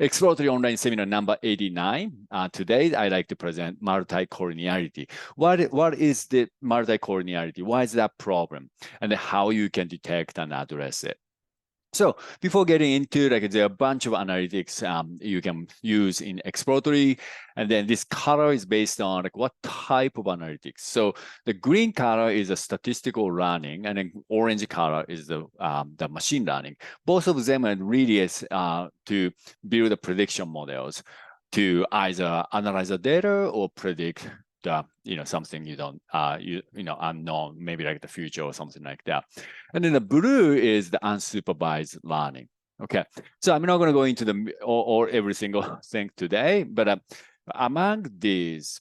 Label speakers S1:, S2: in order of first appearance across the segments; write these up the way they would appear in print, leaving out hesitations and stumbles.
S1: Exploratory online seminar number 89. Today, I'd like to present multicollinearity. What is the multicollinearity? Why is that problem? And how you can detect and address it. So before getting into like there are a bunch of analytics you can use in exploratory, and then this color is based on like what type of analytics. So the green color is a statistical learning, and then orange color is the machine learning. Both of them are really to build the prediction models to either analyze the data or predict something you don't unknown, maybe like the future or something like that. And then the blue is the unsupervised learning. Okay, so I'm not going to go into the or every single thing today, but among these,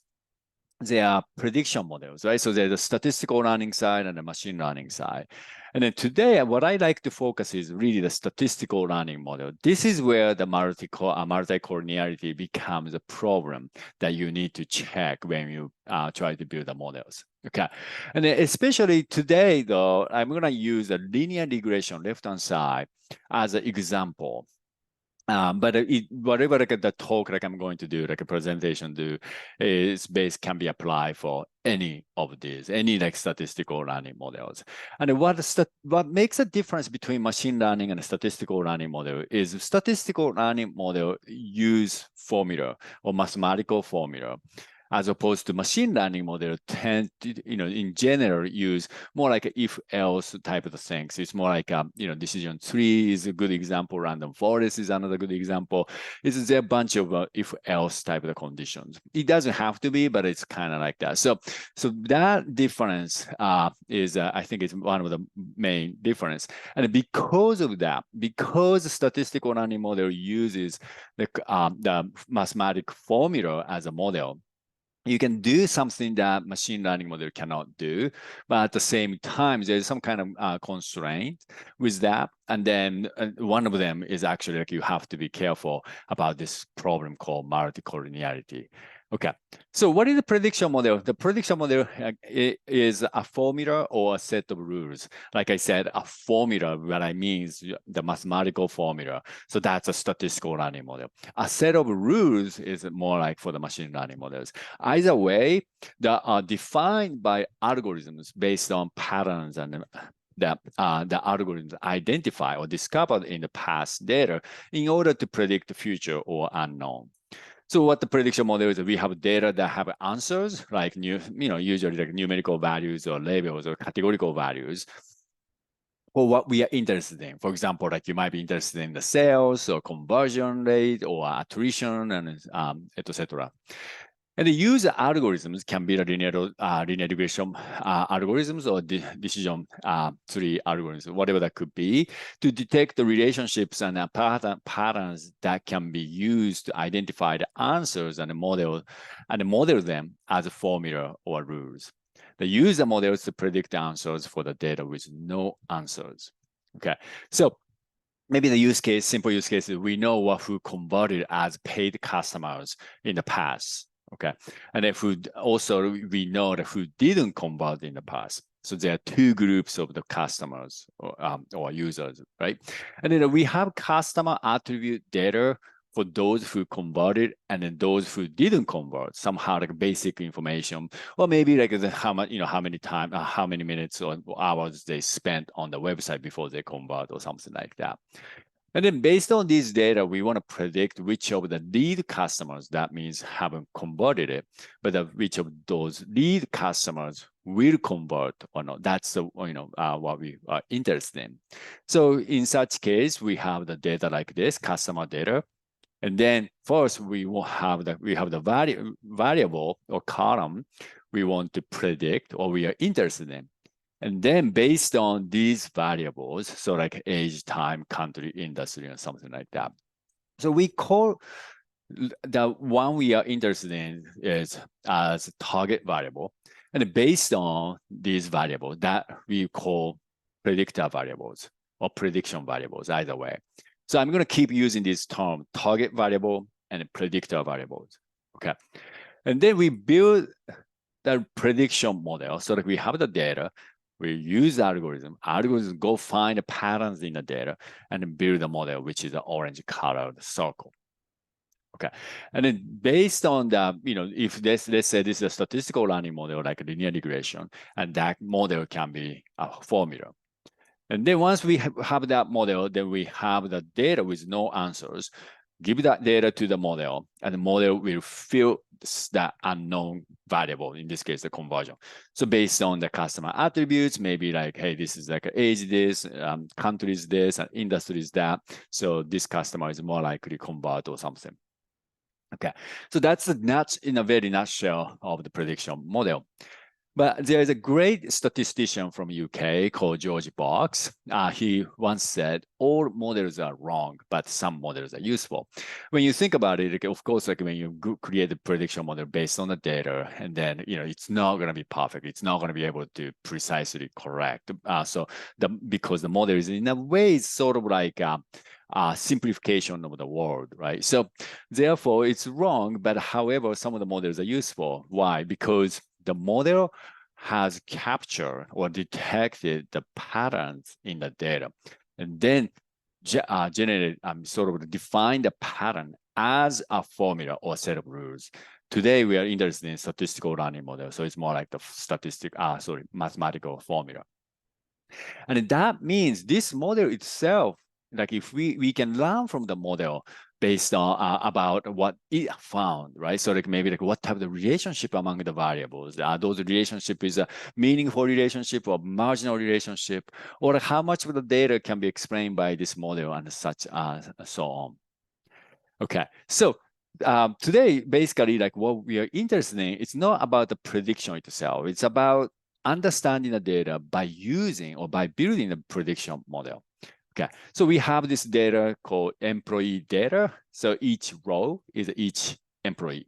S1: there are prediction models, right? So there's a statistical learning side and the machine learning side. And then today, what I like to focus is really the statistical learning model. This is where the multicollinearity becomes a problem that you need to check when you try to build the models. Okay, and then especially today, though, I'm going to use a linear regression left-hand side as an example. But whatever like the talk like I'm going to do, like a presentation do, is can be applied for any of these, any like statistical learning models. And what makes a difference between machine learning and a statistical learning model is statistical learning model use formula or mathematical formula, as opposed to machine learning model tend to, in general, use more like if-else type of things. It's more like, decision tree is a good example. Random forest is another good example. It's a bunch of if-else type of conditions. It doesn't have to be, but it's kind of like that. So that difference is, I think, it's one of the main difference. And because of that, because the statistical learning model uses the mathematical formula as a model, you can do something that machine learning model cannot do, but at the same time, there's some kind of constraint with that. And then one of them is actually like you have to be careful about this problem called multicollinearity. Okay, so what is the prediction model? The prediction model is a formula or a set of rules. Like I said, a formula, what I mean is the mathematical formula. So that's a statistical learning model. A set of rules is more like for the machine learning models. Either way, they are defined by algorithms based on patterns and the algorithms identify or discovered in the past data in order to predict the future or unknown. So what the prediction model is, we have data that have answers, like usually like numerical values or labels or categorical values, or what we are interested in. For example, like you might be interested in the sales or conversion rate or attrition and etc. And the user algorithms can be the linear regression algorithms or decision tree algorithms, whatever that could be, to detect the relationships and patterns that can be used to identify the answers and model them as a formula or rules. The user models to predict answers for the data with no answers. Okay, so maybe the simple use case is we know who converted as paid customers in the past. Okay, and if we know that who didn't convert in the past. So there are two groups of the customers or users, right? And then we have customer attribute data for those who converted and then those who didn't convert, somehow like basic information, or maybe like how many minutes or hours they spent on the website before they convert or something like that. And then based on these data, we want to predict which of the lead customers, that means haven't converted it, but which of those lead customers will convert or not. That's what we are interested in. So in such case, we have the data like this, customer data. And then first we will have the variable or column we want to predict or we are interested in. And then based on these variables, so like age, time, country, industry, or something like that. So we call the one we are interested in is as target variable. And based on these variables that we call predictor variables or prediction variables, either way. So I'm going to keep using this term, target variable and predictor variables. Okay. And then we build the prediction model so that we have the data. We use algorithms go find the patterns in the data and build a model, which is the orange colored circle. Okay, and then based on the, if let's say this is a statistical learning model like a linear regression, and that model can be a formula. And then once we have that model, then we have the data with no answers. Give that data to the model, and the model will fill that unknown variable, in this case, the conversion. So based on the customer attributes, maybe like, hey, this is like age this, countries this, and industries that. So this customer is more likely to convert or something. Okay, so that's in a very nutshell of the prediction model. But there is a great statistician from UK called George Box. He once said, all models are wrong, but some models are useful. When you think about it, of course, like when you create a prediction model based on the data, and then, it's not going to be perfect. It's not going to be able to precisely correct. Because the model is in a way sort of like simplification of the world, right? So therefore, it's wrong, but however, some of the models are useful. Why? Because the model has captured or detected the patterns in the data, and then generate, sort of define the pattern as a formula or set of rules. Today, we are interested in statistical learning model, so it's more like the mathematical formula. And that means this model itself, like if we can learn from the model based on about what it found, right? So like maybe like what type of relationship among the variables, those relationship is a meaningful relationship or marginal relationship, or how much of the data can be explained by this model and such, so on. Okay, so today, basically, like what we are interested in, it's not about the prediction itself. It's about understanding the data by using or by building the prediction model. Okay, so we have this data called employee data. So each row is each employee.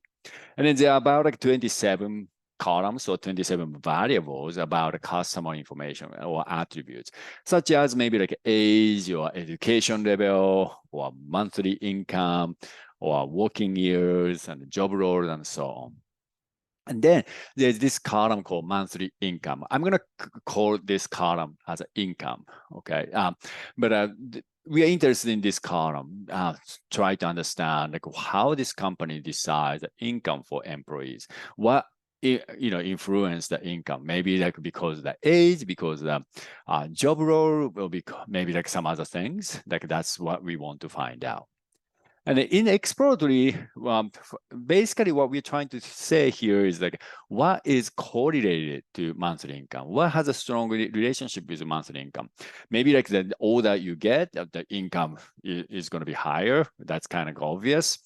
S1: And then there are about like 27 columns or 27 variables about customer information or attributes, such as maybe like age or education level or monthly income or working years and job role and so on. And then there's this column called monthly income. I'm going to call this column as income, okay? But we are interested in this column, try to understand like how this company decides the income for employees. What influence the income? Maybe like because of the age, because the job role, will be maybe like some other things. Like that's what we want to find out. And in exploratory, basically what we're trying to say here is like, what is correlated to monthly income? What has a strong relationship with monthly income? Maybe like the older you get, the income is going to be higher. That's kind of obvious.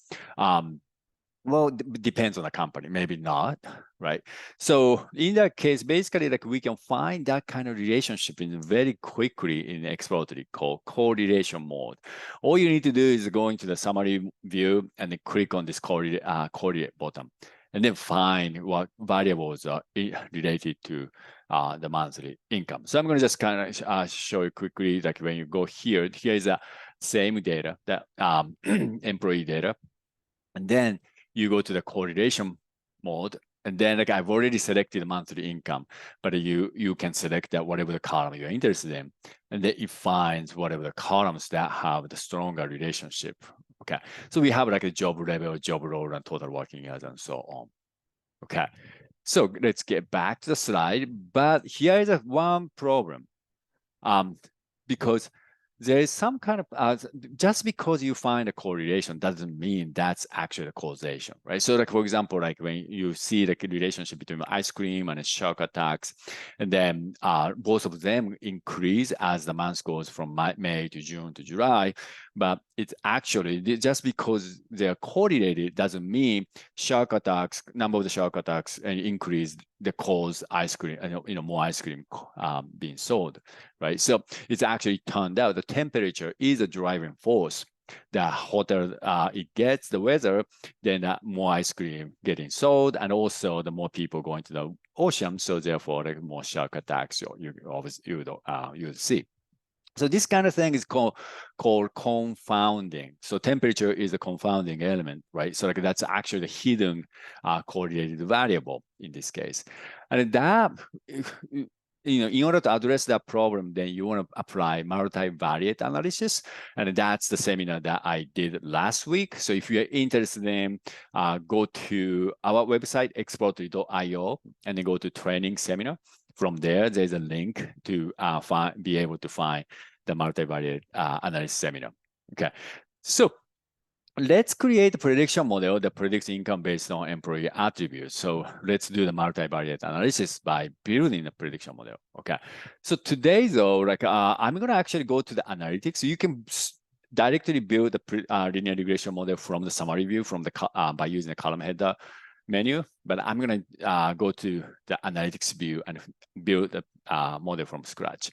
S1: Well, depends on the company, maybe not, right? So in that case, basically, like we can find that kind of relationship in very quickly in exploratory called correlation mode. All you need to do is go into the summary view and then click on this correlate button, and then find what variables are related to the monthly income. So I'm going to just kind of show you quickly, like when you go here, here is the same data, that employee data, and then you go to the correlation mode, and then like I've already selected monthly income, but you can select that whatever the column you're interested in, and then it finds whatever the columns that have the stronger relationship. Okay, so we have like a job level, job role, and total working hours, and so on. Okay, so let's get back to the slide. But here is one problem, because there is some kind of, just because you find a correlation doesn't mean that's actually a causation, right? So like, for example, like when you see like a relationship between ice cream and shark attacks, and then both of them increase as the month goes from May to June to July, but it's actually, just because they're correlated doesn't mean shark attacks, number of the shark attacks increase the cause ice cream, more ice cream being sold, right? So it's actually turned out the temperature is a driving force. The hotter it gets, the weather, then more ice cream getting sold, and also the more people going to the ocean. So therefore, like more shark attacks you would see. So this kind of thing is called confounding. So temperature is a confounding element, right? So like that's actually the hidden correlated variable in this case. And that in order to address that problem, then you want to apply multivariate analysis. And that's the seminar that I did last week. So if you're interested in, go to our website, exploratory.io, and then go to training seminar. From there, there's a link to be able to find the multivariate analysis seminar. Okay, so let's create a prediction model that predicts income based on employee attributes. So let's do the multivariate analysis by building a prediction model. Okay. So today, though, like I'm going to actually go to the analytics. So you can directly build the linear regression model from the summary view from the by using the column header menu. But I'm going to go to the analytics view and build the model from scratch.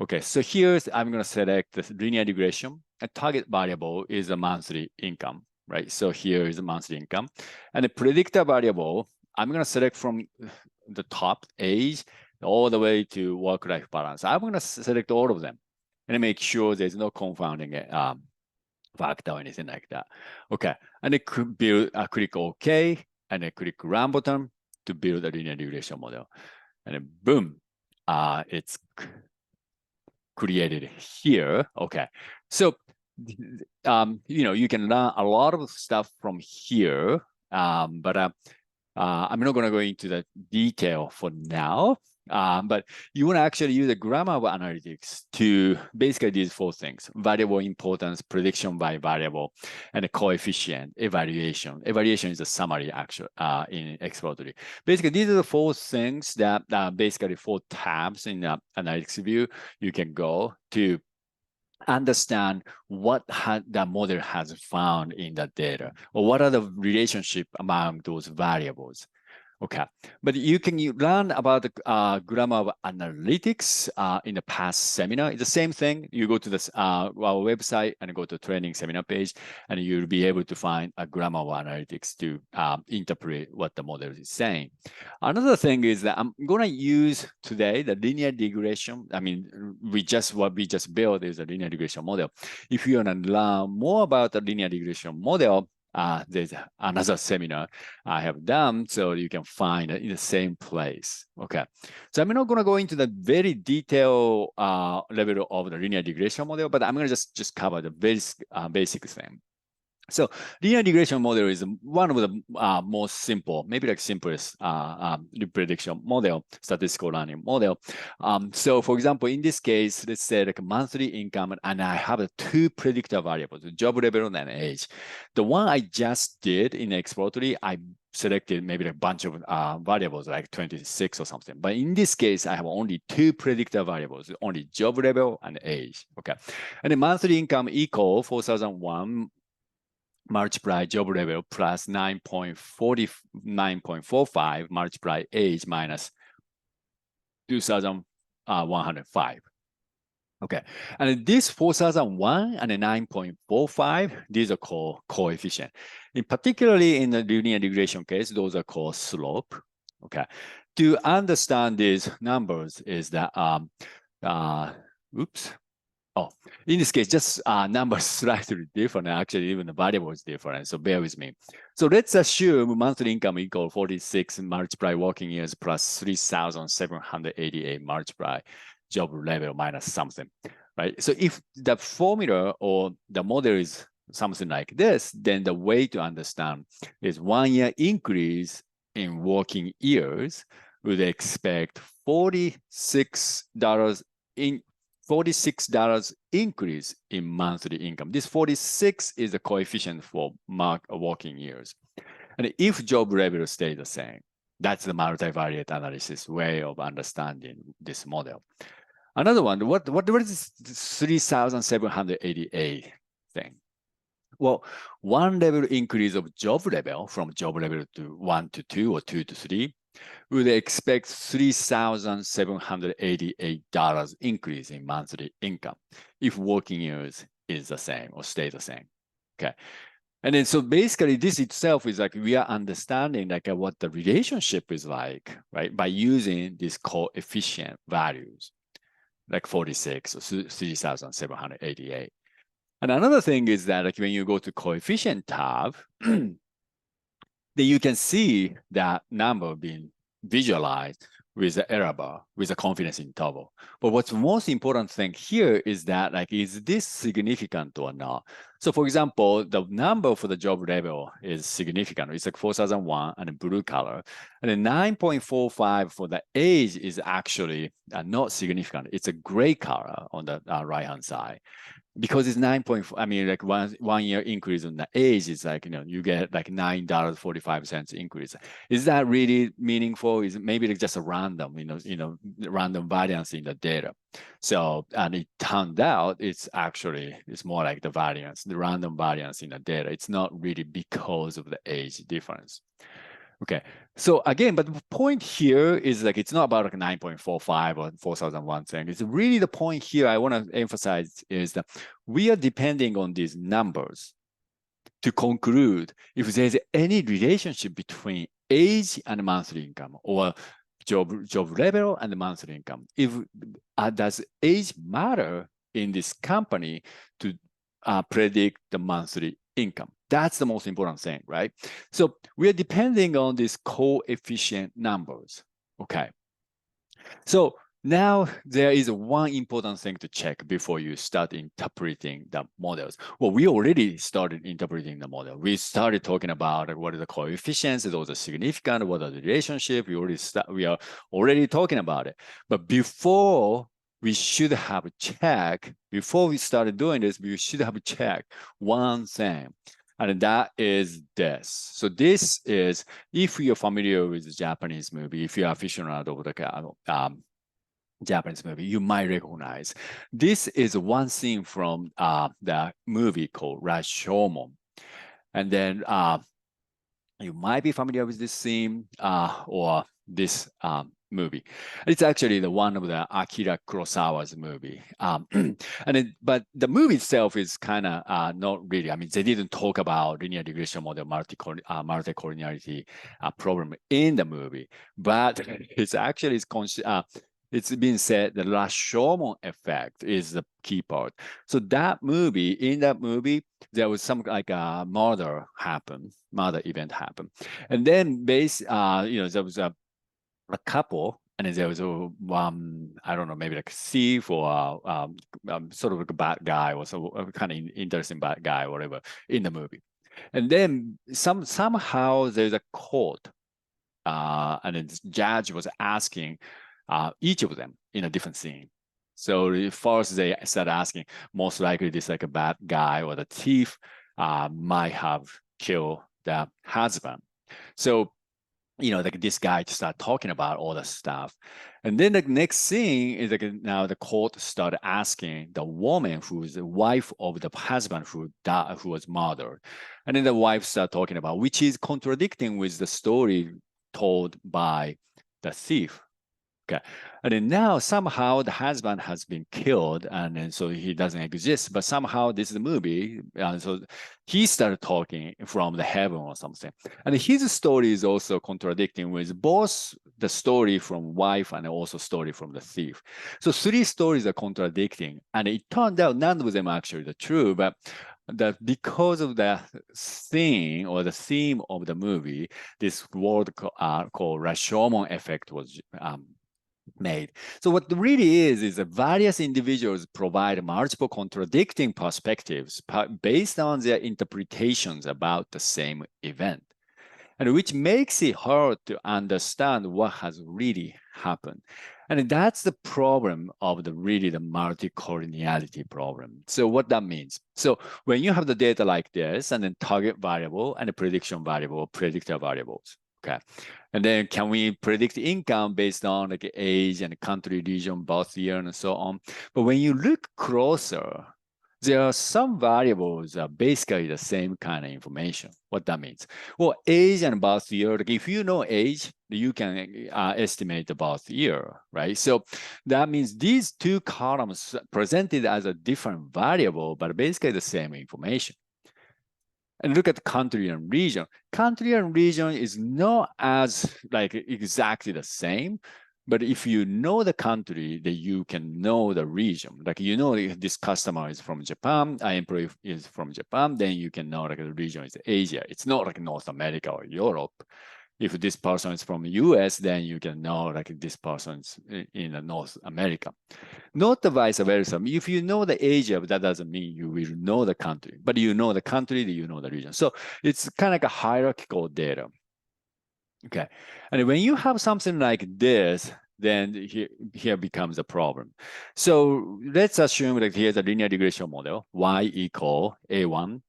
S1: Okay. So here's I'm going to select the linear regression. A target variable is a monthly income, right? So here is a monthly income. And the predictor variable, I'm going to select from the top age all the way to work-life balance. I'm going to select all of them and make sure there's no confounding factor or anything like that. Okay, and then click OK, and then click Run button to build a linear regression model. And then boom, it's created here. Okay, so you can learn a lot of stuff from here, but I'm not going to go into the detail for now. But you want to actually use the grammar of analytics to basically these four things: variable importance, prediction by variable, and the coefficient, evaluation. Evaluation is a summary actually in Exploratory. Basically, these are the four things that basically four tabs in the analytics view you can go to understand what the model has found in the data, or what are the relationship among those variables. Okay, but you learn about the grammar of analytics in the past seminar. It's the same thing. You go to this our website and go to training seminar page, and you'll be able to find a grammar of analytics to interpret what the model is saying. Another thing is that I'm going to use today the linear regression. I mean, what we just built is a linear regression model. If you want to learn more about the linear regression model, there's another seminar I have done, so you can find it in the same place. Okay, so I'm not going to go into the very detailed level of the linear regression model, but I'm going to just cover the basic thing. So linear regression model is one of the most simple, maybe like simplest prediction model, statistical learning model. So for example, in this case, let's say like a monthly income, and I have two predictor variables, job level and age. The one I just did in Exploratory, I selected maybe a bunch of variables like 26 or something. But in this case, I have only two predictor variables, only job level and age. Okay. And the monthly income equal 4,001 multiply job level plus 9.45 multiply age minus 2,105. Okay, and this 4,001 and 9.45, these are called coefficient. In particularly in the linear regression case, those are called slope. Okay, to understand these numbers is that, Oh, in this case, just numbers slightly different. Actually, even the variable is different. So bear with me. So let's assume monthly income equal 46 multiply working years plus 3,788 multiply job level minus something, right? So if the formula or the model is something like this, then the way to understand is 1 year increase in working years would expect $46 increase in monthly income. This 46 is the coefficient for working years. And if job level stays the same, that's the multivariate analysis way of understanding this model. Another one, what is this 3,788 thing? Well, one level increase of job level from job level to 1 to 2 or 2 to 3 would expect $3,788 increase in monthly income if working years is the same or stay the same. Okay. And then so basically this itself is like we are understanding like what the relationship is like, right? By using these coefficient values like 46 or 3,788. And another thing is that like when you go to coefficient tab, then you can see that number being visualized with the error bar, with a confidence interval. But what's most important thing here is that, like, is this significant or not? So for example, the number for the job level is significant. It's like 4001 and a blue color. And then 9.45 for the age is actually not significant. It's a gray color on the right-hand side. Because it's 9.4, I mean, like one year increase on the age is like, you get like $9.45 increase. Is that really meaningful? Is it maybe like just a random, random variance in the data? So, and it turned out it's more like the variance, the random variance in the data. It's not really because of the age difference. Okay, so again, but the point here is like, it's not about like 9.45 or 4001 thing. It's really the point here I want to emphasize is that we are depending on these numbers to conclude if there's any relationship between age and monthly income, or job level and monthly income. If does age matter in this company to predict the monthly income? That's the most important thing, right? So we are depending on these coefficient numbers. Okay. So now there is one important thing to check before you start interpreting the models. Well, we already started interpreting the model. We started talking about what are the coefficients, those are significant, what are the relationship. We are already talking about it. But before we should have a check, before we started doing this, we should have a check one thing. And that is this. So this is, if you're familiar with the Japanese movie, if you're aficionado of the Japanese movie, you might recognize. This is one scene from the movie called Rashomon. And then you might be familiar with this scene or this movie. It's actually the one of the Akira Kurosawa's movie. But the movie itself is kind of not really, I mean, they didn't talk about linear regression model multicollinearity problem in the movie, but it's actually, it's been said the Rashomon effect is the key part. So in that movie, there was some like a murder event happened. And then there was a couple, and then there was I don't know, maybe like a thief or sort of like a bad guy or so kind of interesting bad guy or whatever in the movie. And then somehow there's a court, and the judge was asking each of them in a different scene. So first they start asking, most likely this like a bad guy or the thief might have killed the husband. So, like this guy to start talking about all the stuff. And then the next scene is like now the court started asking the woman who's the wife of the husband who was murdered. And then the wife started talking about, which is contradicting with the story told by the thief. Okay. And then now somehow the husband has been killed, and then so he doesn't exist. But somehow this is a movie, so he started talking from the heaven or something. And his story is also contradicting with both the story from wife and also story from the thief. So three stories are contradicting, and it turned out none of them are actually the true, but that because of the theme or the theme of the movie, this word called Rashomon effect was made. So what really is that various individuals provide multiple contradicting perspectives based on their interpretations about the same event, and which makes it hard to understand what has really happened. And that's the problem of the multicollinearity problem. So what that means. So when you have the data like this, and then target variable and a prediction variable, predictor variables, okay. And then can we predict income based on like age and country, region, birth year, and so on? But when you look closer, there are some variables that are basically the same kind of information. What that means? Well, age and birth year, like if you know age, you can estimate the birth year, right? So that means these two columns presented as a different variable, but basically the same information. And look at country and region. Country and region is not as like exactly the same, but if you know the country, then you can know the region. Like if this customer is from Japan, our employee is from Japan, then you can know like the region is Asia. It's not like North America or Europe. If this person is from the US, then you can know like this person's in North America. Not the vice versa. If you know the Asia, that doesn't mean you will know the country, but you know the country, you know the region. So it's kind of like a hierarchical data. Okay. And when you have something like this, then here becomes a problem. So let's assume that here's a linear regression model, y equal A1.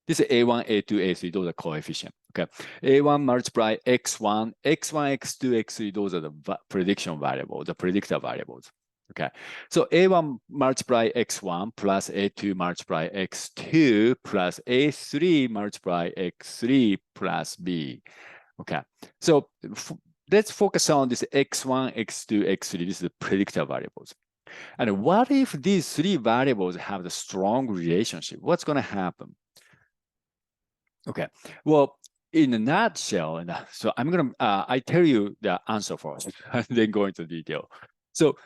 S1: This is A1, A2, A3, those are coefficient. Okay. A1 multiply X1, X1, X2, X3, those are the prediction variables, the predictor variables. Okay. So A1 multiply X1 plus A2 multiply X2 plus A3 multiply X3 plus B. Okay. So let's focus on this X1, X2, X3. This is the predictor variables. And what if these three variables have the strong relationship? What's going to happen? Okay, well, in a nutshell, so I'm gonna I tell you the answer first, and then go into detail. So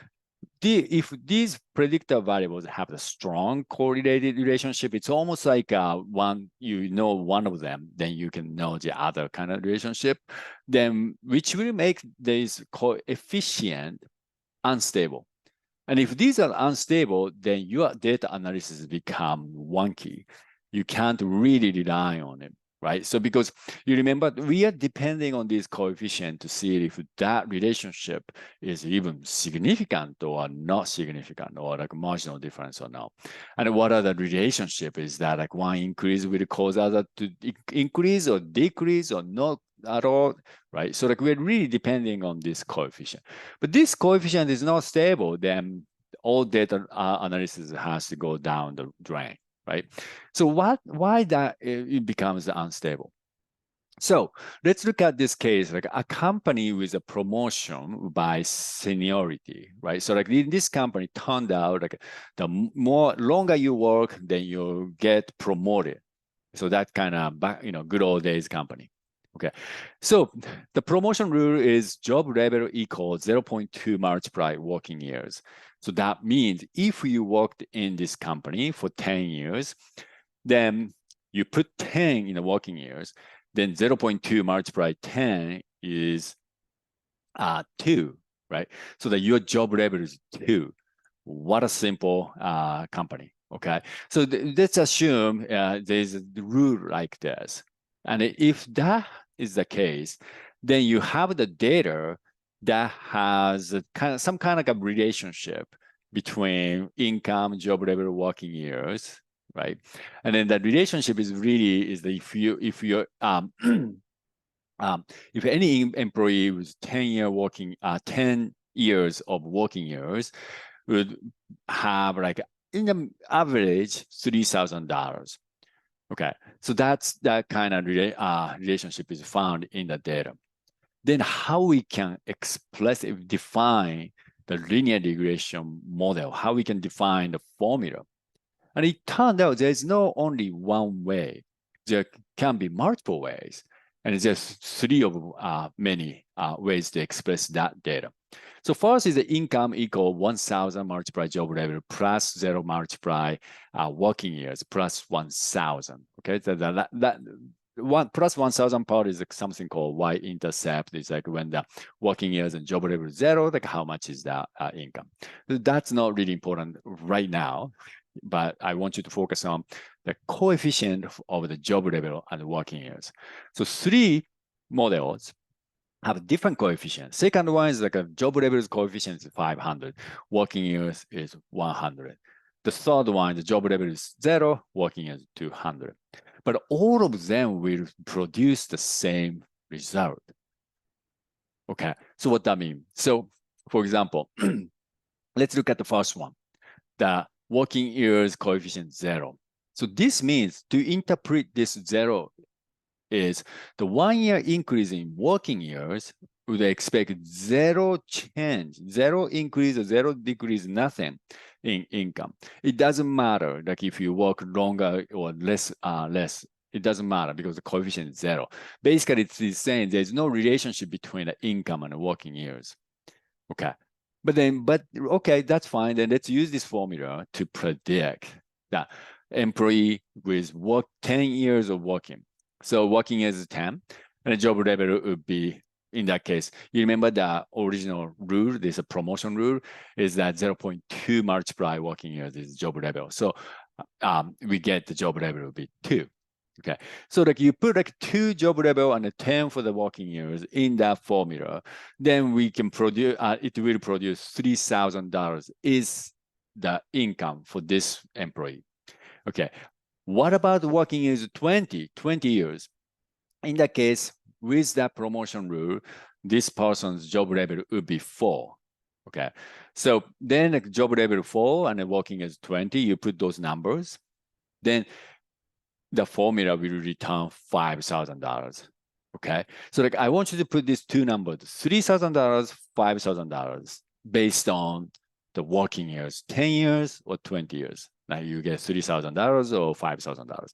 S1: if these predictor variables have a strong correlated relationship, it's almost like one of them, then you can know the other kind of relationship, then which will make this coefficient unstable. And if these are unstable, then your data analysis become wonky. You can't really rely on it, right? So because you remember, we are depending on this coefficient to see if that relationship is even significant or not significant, or like marginal difference or not. And what are the relationship? Is that like one increase will cause other to increase or decrease or not at all, right? So like we're really depending on this coefficient. But this coefficient is not stable, then all data analysis has to go down the drain, right? So why that it becomes unstable? So let's look at this case, like a company with a promotion by seniority, right? So like in this company turned out like the longer you work, then you get promoted. So that kind of good old days company. Okay, so the promotion rule is job level equals 0.2 multiply working years. So that means if you worked in this company for 10 years, then you put 10 in the working years, then 0.2 multiply 10 is 2, right? So that your job level is 2. What a simple company, okay? So let's assume there's a rule like this. And if that is the case, then you have the data that has some kind of a relationship between income, job level, working years, right? And then that relationship is really is that if any employee with 10 years of working years would have like in the average $3,000. Okay, so that's that kind of relationship is found in the data. Then how we can explicitly define the linear regression model, how we can define the formula. And it turned out there's not only one way, there can be multiple ways. And it's just three of many ways to express that data. So first is the income equal 1,000 multiply job level plus 0 multiply working years plus 1,000. Okay, so that one plus 1,000 part is like something called y-intercept. It's like when the working years and job level is 0, like how much is the income. That's not really important right now, but I want you to focus on the coefficient of the job level and the working years. So 3 models have different coefficients. Second one is like a job level's coefficient is 500, working years is 100. The third one, the job level is 0, working years 200. But all of them will produce the same result. Okay, so what that means? So for example, let's look at the first one, the working years coefficient 0. So this means to interpret this 0 is the 1 year increase in working years would expect 0 change, 0 increase or 0 decrease, nothing in income. It doesn't matter, like if you work longer or less, it doesn't matter because the coefficient is 0. Basically, it's saying there's no relationship between the income and the working years. Okay, but okay, that's fine. Then let's use this formula to predict that employee with 10 years of working. So working years is 10. And the job level would be, in that case, you remember the original rule, this a promotion rule, is that 0.2 multiply working years is job level. So we get the job level will be 2. Okay, so like you put like 2 job level and a 10 for the working years in that formula, then we can produce, it will produce $3,000 is the income for this employee. Okay, what about working years 20 years? In that case, with that promotion rule, this person's job level would be 4. Okay, so then like job level 4 and working as 20, you put those numbers, then the formula will return $5,000. Okay, so like I want you to put these two numbers, $3,000, $5,000, based on the working years, 10 years or 20 years. Now you get $3,000 or $5,000.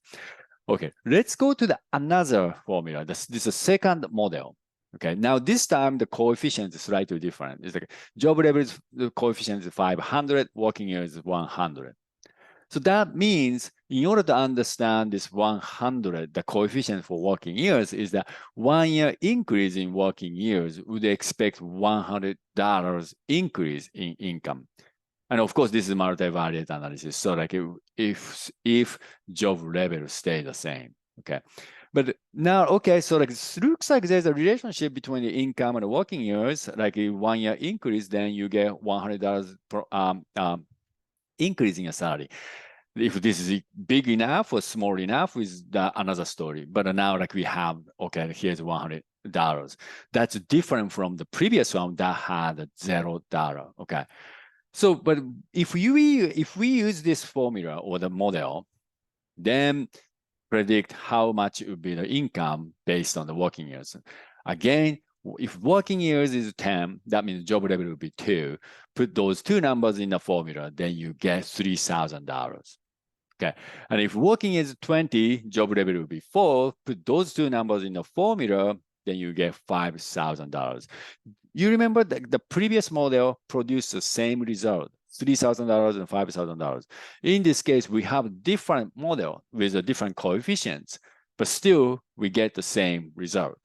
S1: Okay, let's go to the another formula. This is a second model. Okay, now this time the coefficient is slightly different. It's like job level is, the coefficient is 500, working years is 100. So that means in order to understand this 100, the coefficient for working years is that 1 year increase in working years would expect $100 increase in income. And of course, this is multivariate analysis. So like if job level stay the same, okay. But now, okay, so like it looks like there's a relationship between the income and the working years. Like a 1 year increase, then you get $100 per increase in your salary. If this is big enough or small enough is another story. But now like we have, okay, here's $100. That's different from the previous one that had $0. Okay. So, but if we use this formula or the model, then predict how much would be the income based on the working years. Again, if working years is 10, that means job level will be 2. Put those two numbers in the formula, then you get $3,000. Okay, and if working is 20, job level will be 4. Put those two numbers in the formula, then you get $5,000. You remember that the previous model produced the same result, $3,000 and $5,000. In this case, we have a different model with a different coefficients, but still we get the same result.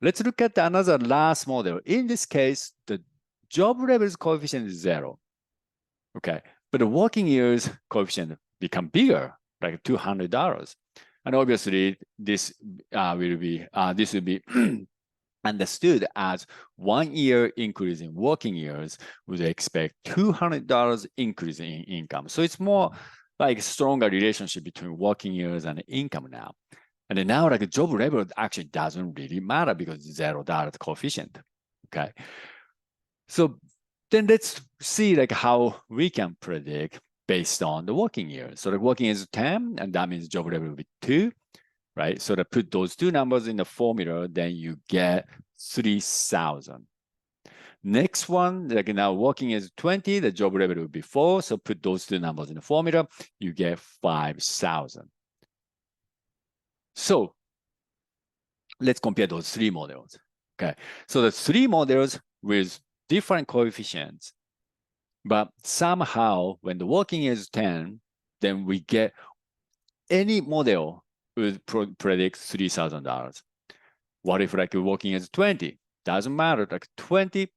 S1: Let's look at another last model. In this case, the job level's coefficient is 0. Okay, but the working years coefficient become bigger, like $200. And obviously, this will be understood as 1 year increase in working years would expect $200 increase in income. So it's more like stronger relationship between working years and income now. And then now like a job level actually doesn't really matter because it's $0 coefficient. Okay. So then let's see like how we can predict based on the working years. So the working years is 10, and that means job level will be 2. Right? So to put those two numbers in the formula, then you get 3,000. Next one, like now working is 20, the job level will be 4. So put those two numbers in the formula, you get 5,000. So let's compare those 3 models. Okay, so the 3 models with different coefficients, but somehow when the working is 10, then we get any model would predict $3,000. What if like working as 20? Doesn't matter, like 20,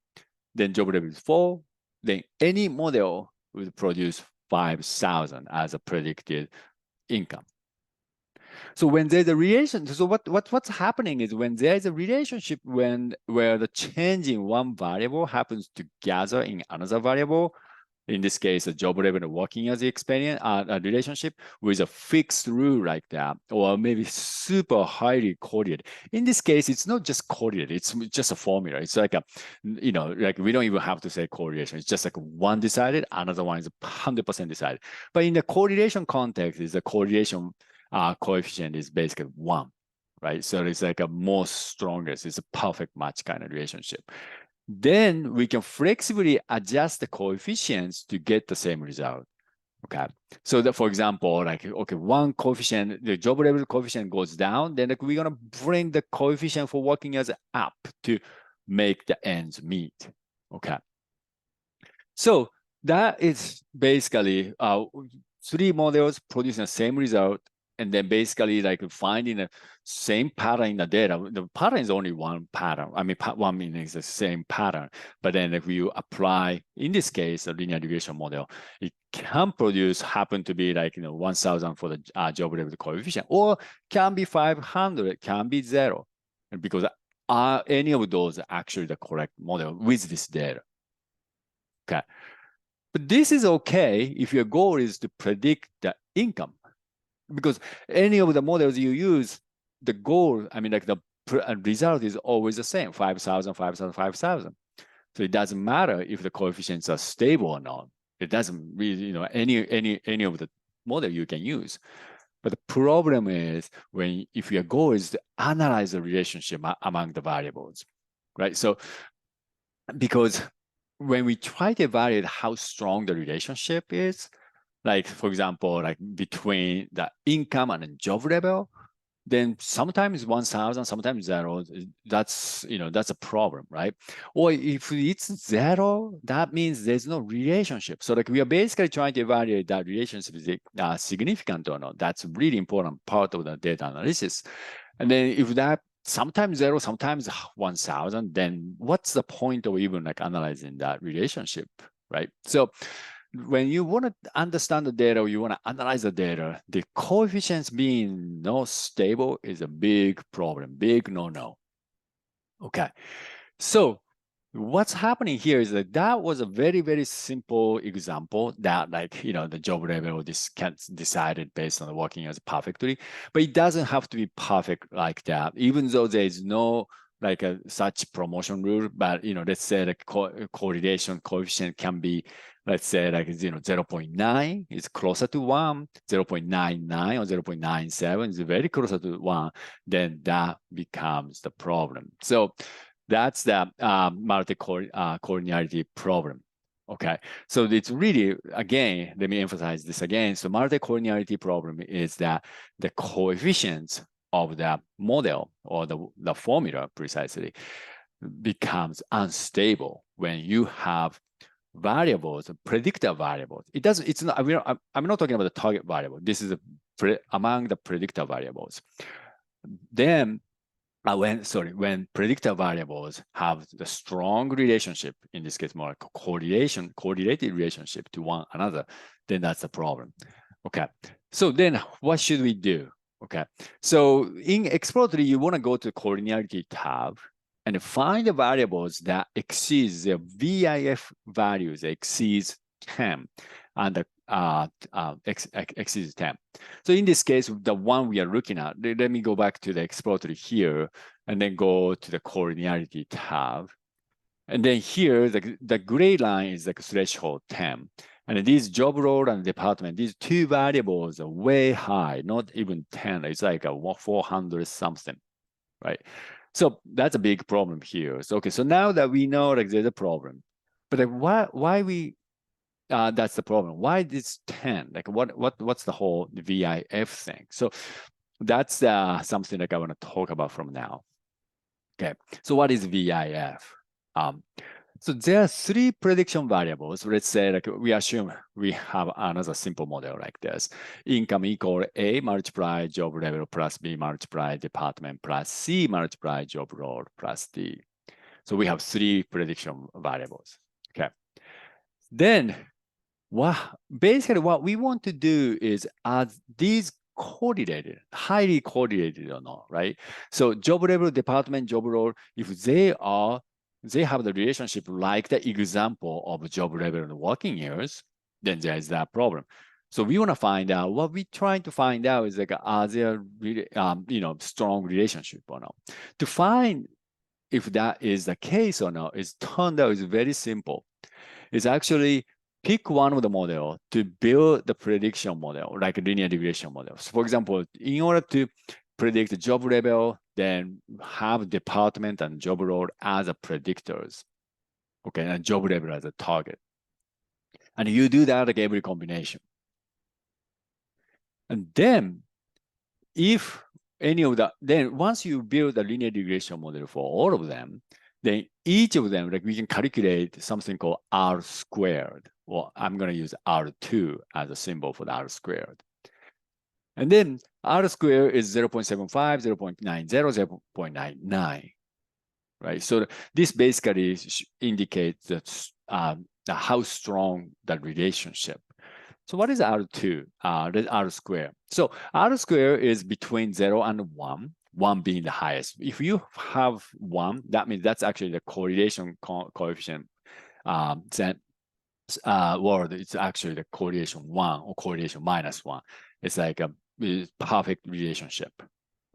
S1: then job level is 4, then any model would produce 5,000 as a predicted income. So when there's a relation, so what's happening is when there's a relationship where the change in one variable happens to gather in another variable, in this case, a job level and working as the experience, a relationship with a fixed rule like that, or maybe super highly correlated. In this case, it's not just correlated, it's just a formula. It's like like we don't even have to say correlation. It's just like one decided, another one is 100% decided. But in the correlation context, is the correlation coefficient is basically 1, right? So it's like a most strongest, it's a perfect match kind of relationship. Then we can flexibly adjust the coefficients to get the same result. Okay, so that, for example, like, okay, one coefficient, the job level coefficient goes down, then like we're gonna bring the coefficient for working as up to make the ends meet. Okay, so that is basically 3 models producing the same result and then basically like finding the same pattern in the data. The pattern is only one pattern. I mean, one meaning is the same pattern. But then if you apply, in this case, a linear regression model, it can produce, happen to be like, 1,000 for the job level coefficient, or can be 500, can be 0. Because any of those are actually the correct model with this data. Okay. But this is okay if your goal is to predict the income. Because any of the models you use, the goal, I mean, like the result is always the same, 5,000, 5,000, 5,000. So it doesn't matter if the coefficients are stable or not. It doesn't really, any of the model you can use. But the problem is if your goal is to analyze the relationship among the variables, right? So because when we try to evaluate how strong the relationship is, like for example, like between the income and the job level, then sometimes 1,000, sometimes 0. That's that's a problem, right? Or if it's 0, that means there's no relationship. So like we are basically trying to evaluate that relationship is significant or not. That's a really important part of the data analysis. And then if that sometimes 0, sometimes 1,000, then what's the point of even like analyzing that relationship, right? So when you want to understand the data, or you want to analyze the data, the coefficients being not stable is a big problem, big no-no. Okay, so what's happening here is that was a very, very simple example that like, the job level decided based on the working as perfectly, but it doesn't have to be perfect like that, even though there is no like such promotion rule, but let's say the correlation coefficient can be, let's say like 0.9 is closer to 1, 0.99 or 0.97 is very closer to 1, then that becomes the problem. So that's the multicollinearity problem. Okay, so it's really, again, let me emphasize this again. So multicollinearity problem is that the coefficients of the model or the formula precisely becomes unstable when you have variables, predictor variables. It's not, I'm not talking about the target variable. This is among the predictor variables. Then when predictor variables have the strong relationship, in this case, more correlated relationship to one another, then that's the problem. Okay, so then what should we do? Okay, so in Exploratory, you want to go to the collinearity tab and find the variables that exceeds the VIF values, exceeds 10, and exceeds 10. So in this case, the one we are looking at, let me go back to the Exploratory here, and then go to the collinearity tab. And then here, the gray line is like threshold 10. And these job role and department, these two variables are way high, not even 10. It's like a 400 something, right? So that's a big problem here. So, okay, so now that we know like there's a problem, but like why we, that's the problem. Why this 10? Like what's the whole VIF thing? So that's something like I want to talk about from now. Okay, so what is VIF? So there are 3 prediction variables. Let's say like we assume we have another simple model like this. Income equal A multiply job level plus B multiply department plus C multiply job role plus D. So we have 3 prediction variables. Okay. Then basically what we want to do is add these correlated, highly correlated or not, right? So job level, department, job role, if they have the relationship like the example of job level and working years, then there is that problem. So we want to find out, what we're trying to find out is like, are there really, strong relationship or not? To find if that is the case or not, it's turned out it's very simple. It's actually pick one of the model to build the prediction model, like a linear regression model. So for example, in order to predict the job level, then have department and job role as a predictors, okay, and job level as a target. And you do that like every combination. And then if any of that, then once you build a linear regression model for all of them, then each of them, like we can calculate something called R squared. Well, I'm going to use R2 as a symbol for the R squared. And then R square is 0.75, 0.90, 0.99, right? So this basically indicates that how strong that relationship. So what is R2? R square. So R square is between 0 and 1, 1 being the highest. If you have 1, that means that's actually the correlation coefficient. Word, it's actually the correlation 1 or correlation -1. It's like a perfect relationship.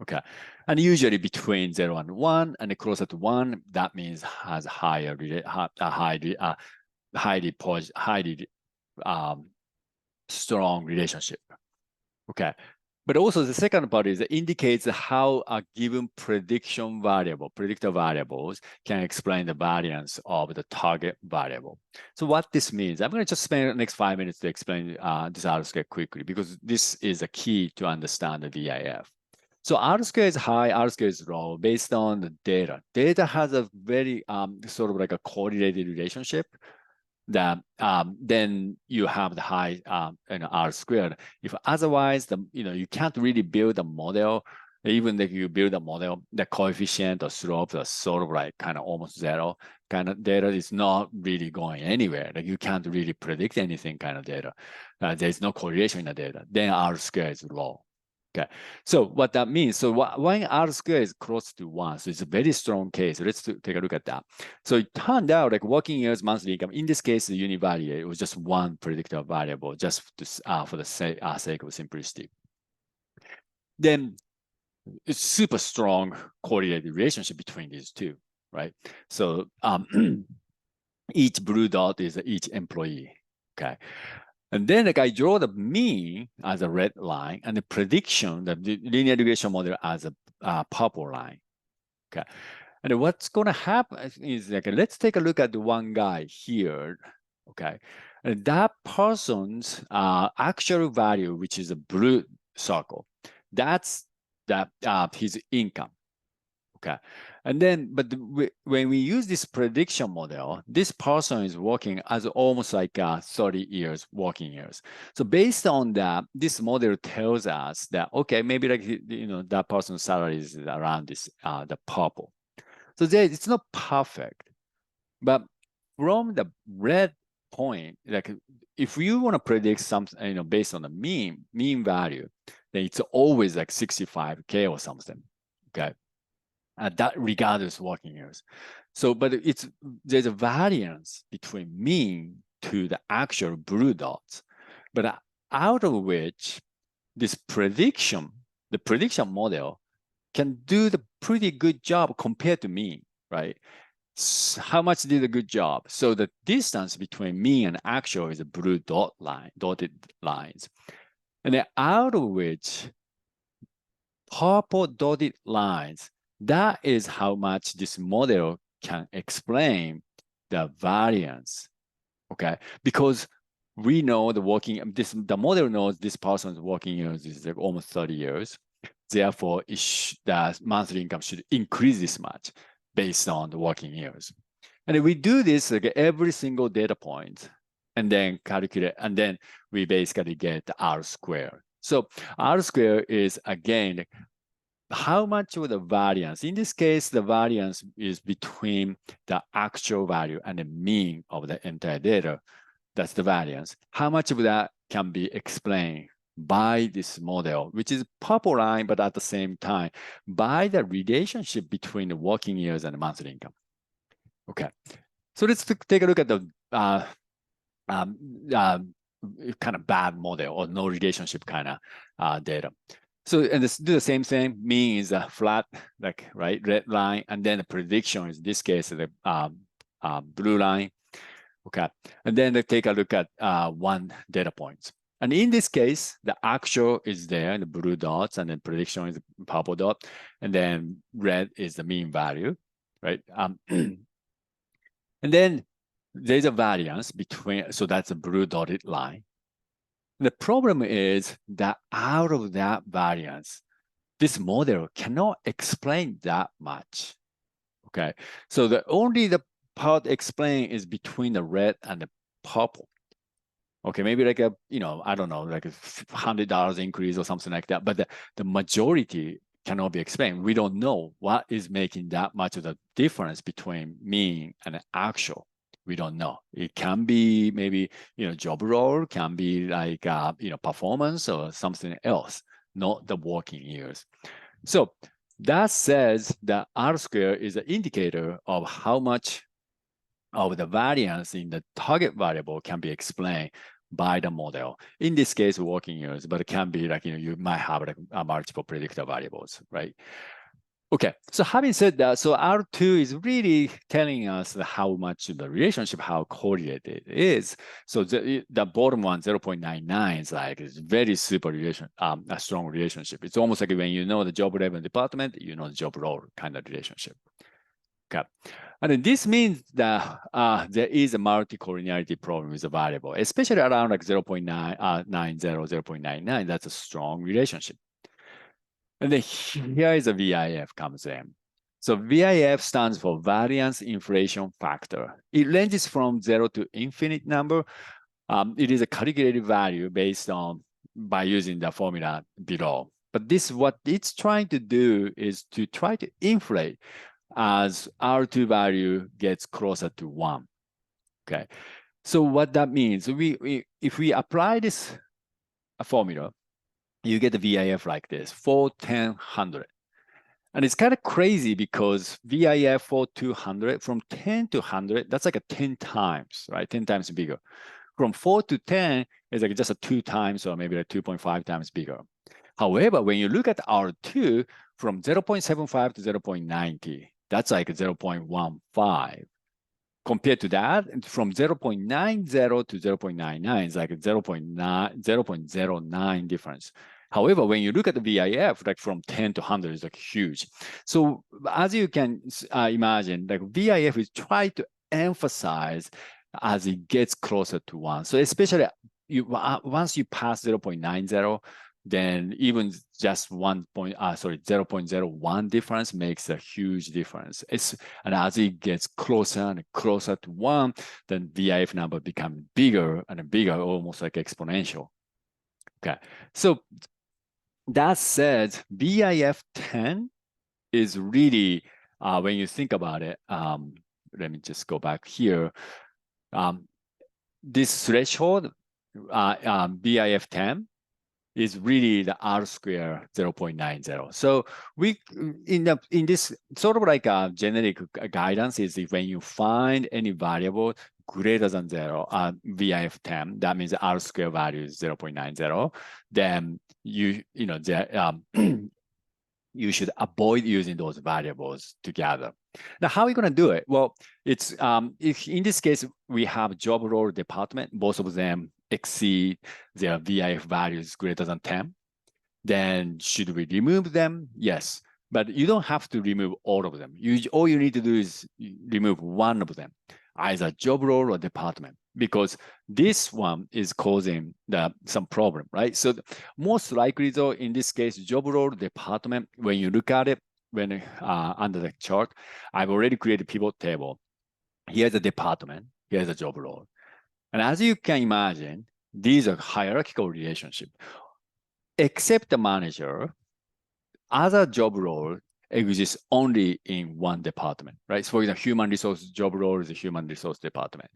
S1: Okay. And usually between 0 and 1 and closer to 1, that means has higher, highly strong relationship. Okay. But also the second part is it indicates how a given predictor variables can explain the variance of the target variable. So what this means, I'm going to just spend the next 5 minutes to explain this R-square quickly, because this is a key to understand the VIF. So R-square is high, R-square is low based on the data. Data has a very sort of like a correlated relationship that then you have the high R squared. If otherwise, you can't really build a model. Even if you build a model, the coefficient or slope is sort of like kind of almost zero kind of data is not really going anywhere. Like you can't really predict anything kind of data. There's no correlation in the data. Then R squared is low. Okay, so what that means, so when R squared is close to 1, so it's a very strong case. Let's take a look at that. So it turned out like working years monthly income, in this case, the univariate, it was just one predictor variable, just to, for the sake of simplicity. Then it's super strong correlated relationship between these two, right? So each blue dot is each employee, okay? And then like I draw the mean as a red line and the prediction, the linear regression model as a purple line. Okay. And what's going to happen is like, let's take a look at the one guy here. Okay. And that person's actual value, which is a blue circle, that's his income. Okay. And then, but when we use this prediction model, this person is working as almost like 30 years working years. So based on that, this model tells us that, okay, maybe like, that person's salary is around this, the purple. So it's not perfect, but from the red point, like if you want to predict something, based on the mean value, then it's always like 65K or something. Okay. That regardless working years. So, but there's a variance between mean to the actual blue dots, but out of which this prediction, the prediction model can do the pretty good job compared to mean, right? How much did a good job? So the distance between mean and actual is a blue dotted lines. And then out of which purple dotted lines, that is how much this model can explain the variance, okay? Because we know the model knows this person's working years is like almost 30 years. Therefore, the monthly income should increase this much based on the working years. And we do this like every single data point and then calculate, and then we basically get R squared. So R squared is, again, how much of the variance, in this case, the variance is between the actual value and the mean of the entire data. That's the variance. How much of that can be explained by this model, which is purple line, but at the same time, by the relationship between the working years and the monthly income. Okay, so let's take a look at the kind of bad model or no relationship kind of data. So, and let's do the same thing. Mean is a flat, like, right, red line. And then the prediction is, in this case, the blue line. Okay. And then let's take a look at one data point. And in this case, the actual is there, the blue dots, and then prediction is the purple dot. And then red is the mean value, right? And then there's a variance between, so that's a blue dotted line. The problem is that out of that variance, this model cannot explain that much, okay? So the part explained is between the red and the purple, Okay, maybe like a, I don't know, like $100 increase or something like that. But the majority cannot be explained. We don't know what is making that much of the difference between mean and actual. We don't know. It can be maybe, job role, can be like, performance or something else, not the working years. So that says that R square is an indicator of how much of the variance in the target variable can be explained by the model. In this case, working years, but it can be like, you might have like multiple predictor variables, right? Okay, so having said that, so R2 is really telling us how much the relationship, how correlated it is. So the bottom one, 0.99, is like it's very super a strong relationship. It's almost like when you know the job level department, you know the job role kind of relationship. Okay, and this means that there is a multicollinearity problem with the variable, especially around like 0.90, 0.99. That's a strong relationship. And then here is a VIF comes in. So VIF stands for variance inflation factor. It ranges from 0 to infinite number. It is a calculated value based on by using the formula below. But this, what it's trying to do is to try to inflate as R2 value gets closer to 1. Okay, so what that means, if we apply this formula, you get the VIF like this, 4, 10, 100. And it's kind of crazy because VIF for 200, from 10 to 100, that's like a 10 times, right? 10 times bigger. From 4 to 10 is like just a 2 times or maybe like 2.5 times bigger. However, when you look at R2, from 0.75 to 0.90, that's like 0.15. Compared to that, from 0.90 to 0.99 is like 0.09 difference. However, when you look at the VIF, like from 10 to 100 is like huge. So as you can imagine, like VIF is try to emphasize as it gets closer to 1. So especially once you pass 0.90, then even just 0.01 difference makes a huge difference. And as it gets closer and closer to 1, then VIF number becomes bigger and bigger, almost like exponential. Okay, so that said, VIF 10 is really, when you think about it, let me just go back here. This threshold, VIF 10, is really the R square 0.90. So we in this sort of like a generic guidance is if when you find any variable greater than 0, VIF 10, that means R square value is 0.90, then you should avoid using those variables together. Now, how are we going to do it? Well, it's if in this case we have job role department, both of them exceed their VIF values greater than 10, then should we remove them? Yes, but you don't have to remove all of them. All you need to do is remove one of them, either job role or department, because this one is causing some problem, right? So most likely though, in this case, job role department, when you look at it, when under the chart, I've already created a pivot table. Here's the department, here's the job role. And as you can imagine, these are hierarchical relationships. Except the manager, other job role exists only in one department, right? So for example, human resource job role is a human resource department.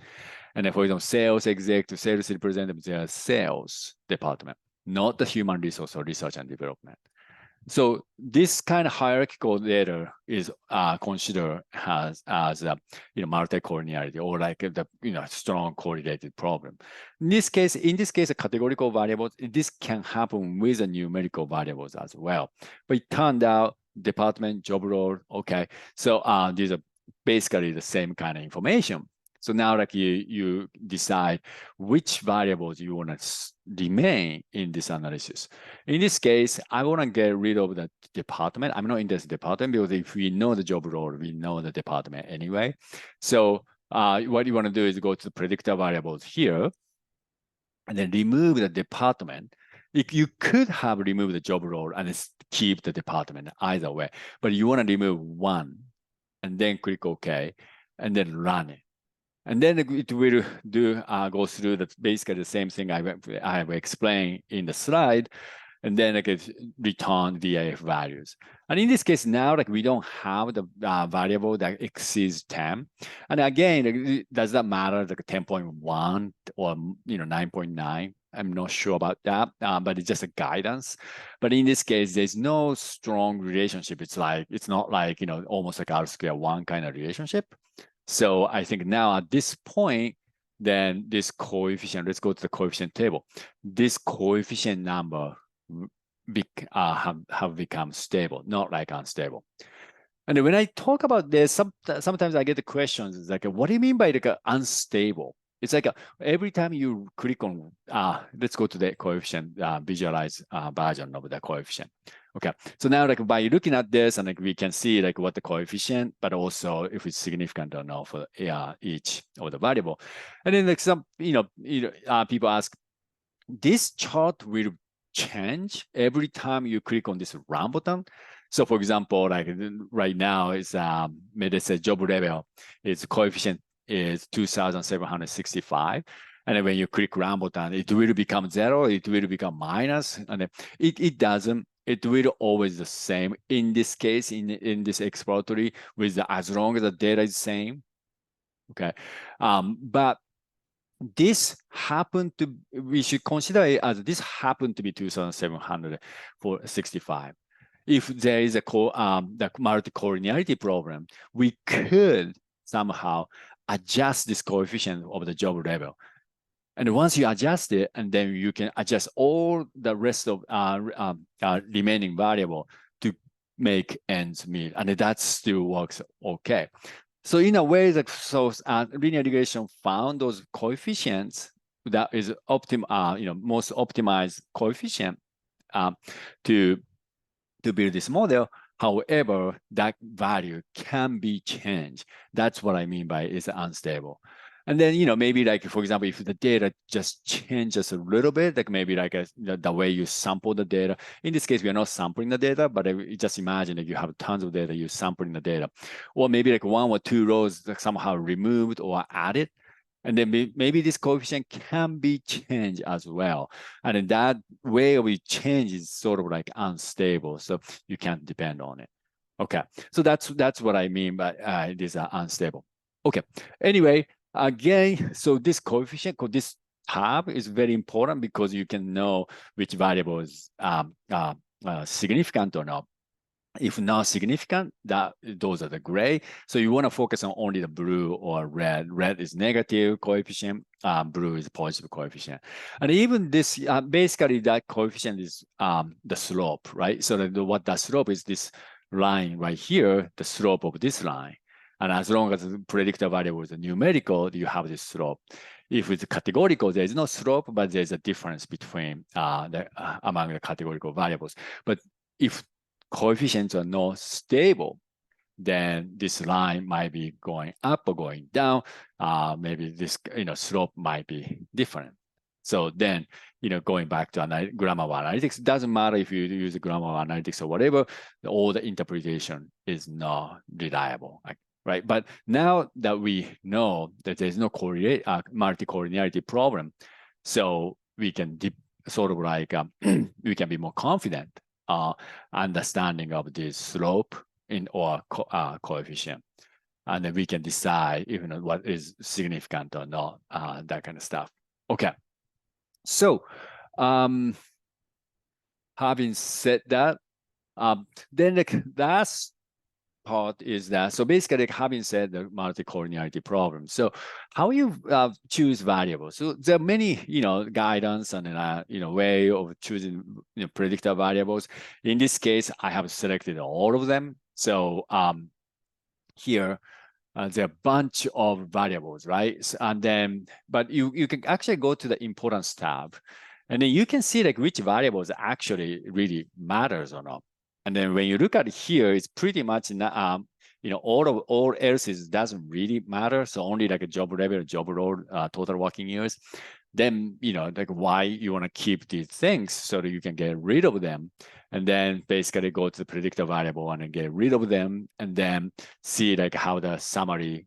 S1: And then for example, sales executive, sales representative, they are sales department, not the human resource or research and development. So this kind of hierarchical data is considered as multicollinearity or like the strong correlated problem. In this case, a categorical variables, this can happen with the numerical variables as well. But it turned out department, job role, okay. So these are basically the same kind of information. So now like you decide which variables you want to remain in this analysis. In this case, I want to get rid of the department. I'm not in this department because if we know the job role, we know the department anyway. So what you want to do is go to the predictor variables here and then remove the department. You could have removed the job role and keep the department either way, but you want to remove one and then click OK and then run it. And then it will go through basically the same thing I have explained in the slide, and then return VIF values. And in this case now, we don't have the variable that exceeds 10. And again, does that matter, 10.1 or 9.9? I'm not sure about that, but it's just a guidance. But in this case, there's no strong relationship. It's not like, almost like R²1 kind of relationship. So I think now at this point, then this coefficient, let's go to the coefficient table. This coefficient number have become stable, not like unstable. And when I talk about this, sometimes I get the questions, it's like, what do you mean by unstable? It's like every time you click on, let's go to the coefficient, visualize version of the coefficient. Okay, so now by looking at this, and we can see what the coefficient, but also if it's significant or not for each of the variable. And then some, people ask, this chart will change every time you click on this run button. So for example, right now it's let's say job level, its coefficient is 2,765. And then when you click run button, it will become 0, it will become minus, and it doesn't. It will always the same in this case, in this exploratory, with as long as the data is same. Okay, but this happened to, we should consider it as this happened to be 2,765. If there is the multicollinearity problem, we could somehow adjust this coefficient of the job level. And once you adjust it, and then you can adjust all the rest of remaining variable to make ends meet, and that still works okay. So in a way, linear regression found those coefficients that is most optimized coefficient to build this model. However, that value can be changed. That's what I mean by is unstable. And then, maybe for example, if the data just changes a little bit, maybe the way you sample the data. In this case, we are not sampling the data, but just imagine you have tons of data, you're sampling the data. Or maybe one or two rows somehow removed or added. And then maybe this coefficient can be changed as well. And in that way we change is sort of unstable. So you can't depend on it. Okay, so that's what I mean by it is unstable. Okay, anyway, again, so this coefficient, this tab is very important because you can know which variable is significant or not. If not significant, those are the gray. So you want to focus on only the blue or red. Red is negative coefficient, blue is positive coefficient. And even this, basically that coefficient is the slope, right? So what that slope is, this line right here, the slope of this line. And as long as the predictor variable is numerical, you have this slope. If it's categorical, there is no slope, but there's a difference between among the categorical variables. But if coefficients are not stable, then this line might be going up or going down. Maybe this slope might be different. So then, going back to grammar of analytics, doesn't matter if you use the grammar of analytics or whatever, all the interpretation is not reliable. Right, but now that we know that there's no multicollinearity problem, so we can sort of we can be more confident understanding of this slope or coefficient, and then we can decide even what is significant or not, that kind of stuff. Okay, so having said that, then the last part is that, so basically having said the multicollinearity problem, so how you choose variables. So there are many guidance and way of choosing predictor variables. In this case, I have selected all of them. So here there are a bunch of variables, right? And then but you can actually go to the importance tab, and then you can see which variables actually really matters or not. And then when you look at here, it's pretty much all else doesn't really matter. So only a job level, job role, total working years. then, like why you want to keep these things so that you can get rid of them, and then basically go to the predictor variable and then get rid of them, and then see like how the summary,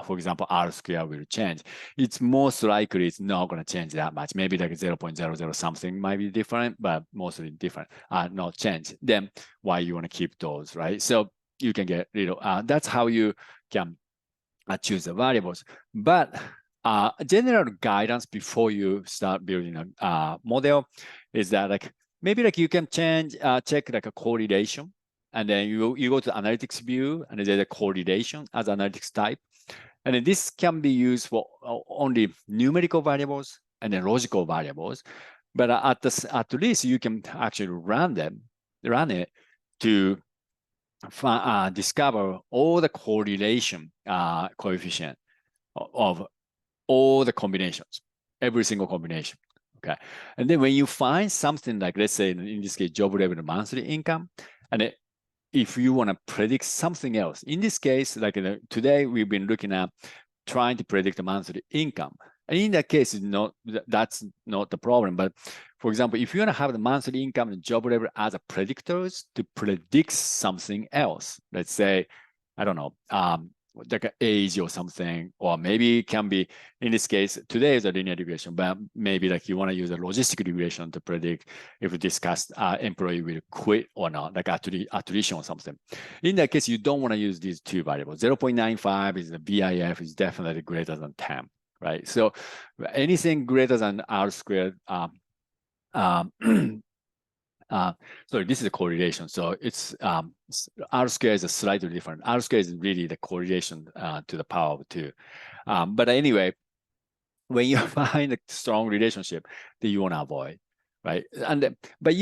S1: for example, R square will change. It's most likely it's not going to change that much. Maybe like 0.00 something might be different, but mostly different, not change. Then why you want to keep those, right? So you can get rid of, that's how you can choose the variables. But general guidance before you start building a model is that like maybe like you can check like a correlation, and then you go to analytics view, and there's a correlation as analytics type, and then this can be used for only numerical variables and then logical variables. But at least you can actually run it to discover all the correlation coefficient of all the combinations, every single combination. Okay, and then when you find something like, let's say in this case, job level monthly income, and if you want to predict something else, in this case, like today we've been looking at trying to predict the monthly income. And in that case, that's not the problem. But for example, if you want to have the monthly income and job level as a predictors to predict something else, let's say, I don't know, like an age or something, or maybe it can be, in this case, today is a linear regression, but maybe like you want to use a logistic regression to predict if this employee will quit or not, like attrition or something. In that case, you don't want to use these two variables. 0.95 is the BIF is definitely greater than 10, right? So anything greater than R squared, sorry, this is a correlation. So it's R squared is slightly different. R squared is really the correlation to the power of 2. But anyway, when you find a strong relationship that you want to avoid, right? But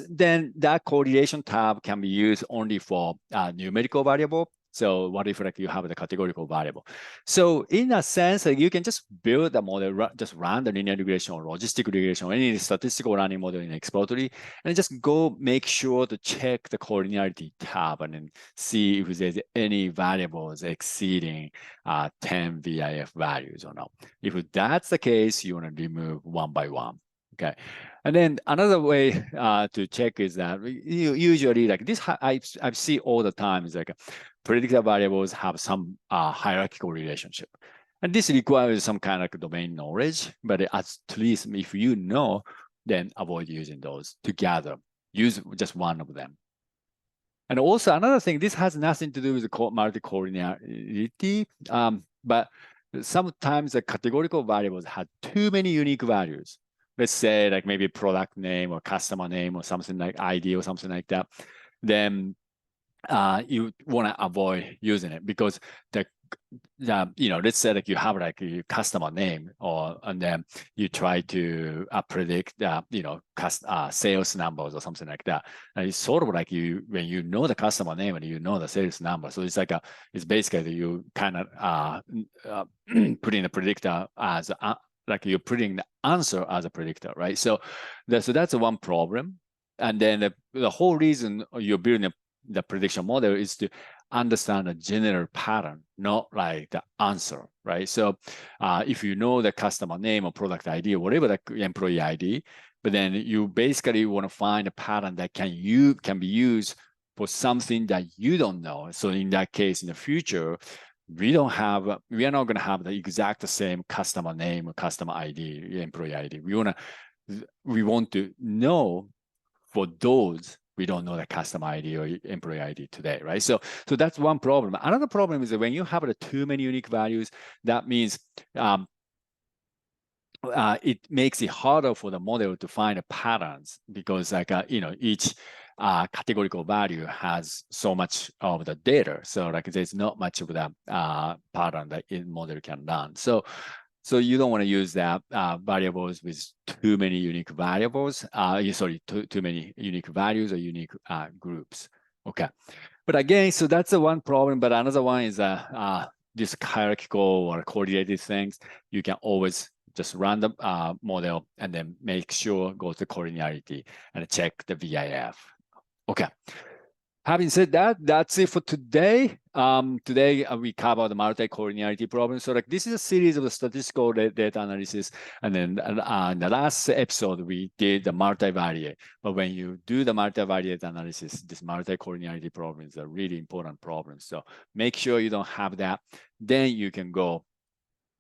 S1: then that correlation tab can be used only for numerical variable. So what if like you have the categorical variable? So in a sense, like, you can just build a model, just run the linear regression or logistic regression or any statistical learning model in Exploratory, and just go make sure to check the collinearity tab and then see if there's any variables exceeding 10 VIF values or not. If that's the case, you want to remove one by one. Okay, and then another way to check is that usually like this, I've seen all the time is like predictor variables have some hierarchical relationship, and this requires some kind of domain knowledge. But at least if you know, then avoid using those together. Use just one of them. And also another thing, this has nothing to do with multicollinearity, but sometimes the categorical variables have too many unique values. Let's say like maybe product name or customer name or something like ID or something like that. Then you want to avoid using it because let's say like you have like a customer name, and then you try to predict sales numbers or something like that. And it's sort of like when you know the customer name and you know the sales number. So it's like it's basically you kind of putting the predictor as like you're putting the answer as a predictor, right? So that's one problem. And then the whole reason you're building the prediction model is to understand a general pattern, not like the answer, right? So if you know the customer name or product ID or whatever the employee ID, but then you basically want to find a pattern that can be used for something that you don't know. So in that case, in the future, we are not going to have the exact same customer name or customer ID, employee ID. We want to know for those we don't know the customer ID or employee ID today, right? So that's one problem. Another problem is that when you have too many unique values, that means it makes it harder for the model to find patterns because like each categorical value has so much of the data. So like there's not much of the pattern that the model can learn. So you don't want to use that variables with too many unique variables. Too many unique values or unique groups. Okay, but again, so that's the one problem. But another one is this hierarchical or correlated things. You can always just run the model and then make sure go to collinearity and check the VIF. Okay. Having said that, that's it for today. Today we cover the multicollinearity problem. So like this is a series of statistical data analysis. And then in the last episode, we did the multivariate. But when you do the multivariate analysis, this multicollinearity problem is a really important problem. So make sure you don't have that. Then you can go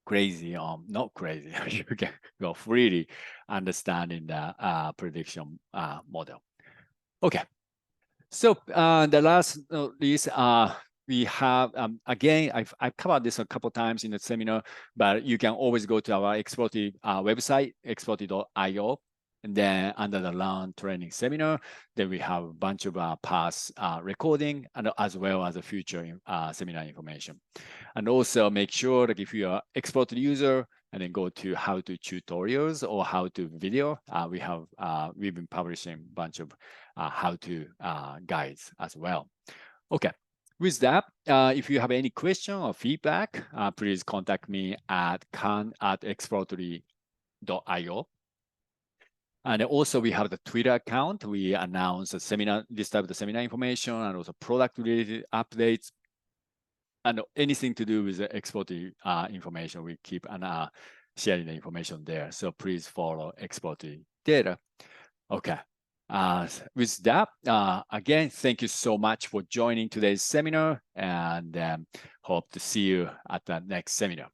S1: crazy, not crazy, you can go freely understanding the prediction model. Okay. So the last is we have, again, I've covered this a couple of times in the seminar, but you can always go to our Exploratory website, exploratory.io. And then under the Learn Training Seminar, then we have a bunch of past recording and as well as the future seminar information. And also make sure that if you are Exploratory user, and then go to how to tutorials or how to video. We've been publishing a bunch of how to guides as well. Okay, with that, if you have any question or feedback, please contact me at kan@exploratory.io. And also we have the Twitter account. We announce a seminar, this type of the seminar information and also product related updates. And anything to do with the Exploratory information, we keep sharing the information there. So please follow Exploratory data. Okay. With that, again, thank you so much for joining today's seminar and hope to see you at the next seminar.